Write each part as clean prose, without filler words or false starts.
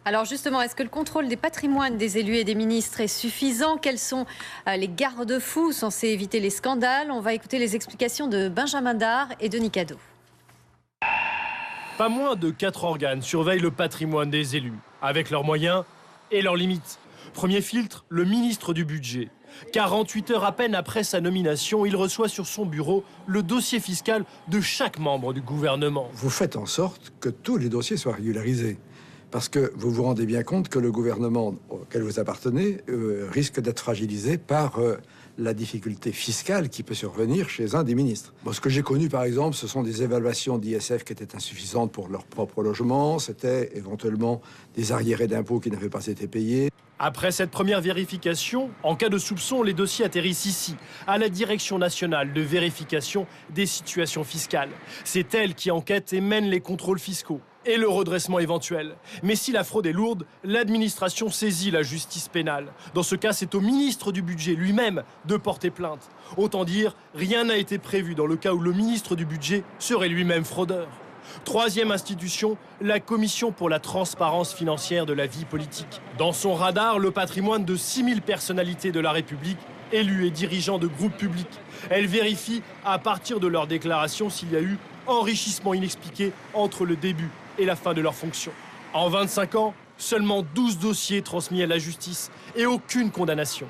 Alors justement, est-ce que le contrôle des patrimoines des élus et des ministres est suffisant? Quels sont les garde-fous censés éviter les scandales? On va écouter les explications de Benjamin Dard et de Nicado. Pas moins de 4 organes surveillent le patrimoine des élus, avec leurs moyens et leurs limites. Premier filtre, le ministre du Budget. 48 heures à peine après sa nomination, il reçoit sur son bureau le dossier fiscal de chaque membre du gouvernement. Vous faites en sorte que tous les dossiers soient régularisés. Parce que vous vous rendez bien compte que le gouvernement auquel vous appartenez risque d'être fragilisé par la difficulté fiscale qui peut survenir chez un des ministres. Bon, ce que j'ai connu, par exemple, ce sont des évaluations d'ISF qui étaient insuffisantes pour leur propre logement. C'était éventuellement des arriérés d'impôts qui n'avaient pas été payés. Après cette première vérification, en cas de soupçon, les dossiers atterrissent ici, à la Direction nationale de vérification des situations fiscales. C'est elle qui enquête et mène les contrôles fiscaux et le redressement éventuel. Mais si la fraude est lourde, l'administration saisit la justice pénale. Dans ce cas, c'est au ministre du Budget lui-même de porter plainte. Autant dire, rien n'a été prévu dans le cas où le ministre du Budget serait lui-même fraudeur. Troisième institution, la Commission pour la transparence financière de la vie politique. Dans son radar, le patrimoine de 6000 personnalités de la République, élus et dirigeants de groupes publics. Elle vérifie à partir de leurs déclarations s'il y a eu enrichissement inexpliqué entre le début et la fin de leur fonction. En 25 ans, seulement 12 dossiers transmis à la justice et aucune condamnation.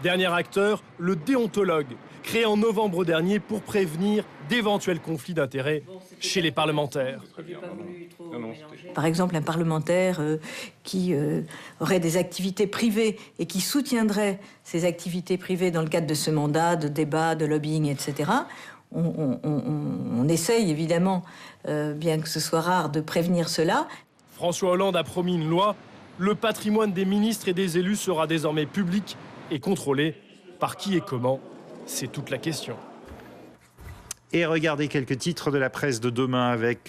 Dernier acteur, le déontologue, créé en novembre dernier pour prévenir d'éventuels conflits d'intérêts chez les parlementaires. Par exemple, un parlementaire qui aurait des activités privées et qui soutiendrait ces activités privées dans le cadre de ce mandat, de débat, de lobbying, etc., on essaye évidemment, bien que ce soit rare, de prévenir cela. François Hollande a promis une loi. Le patrimoine des ministres et des élus sera désormais public et contrôlé. Par qui et comment? C'est toute la question. Et regardez quelques titres de la presse de demain avec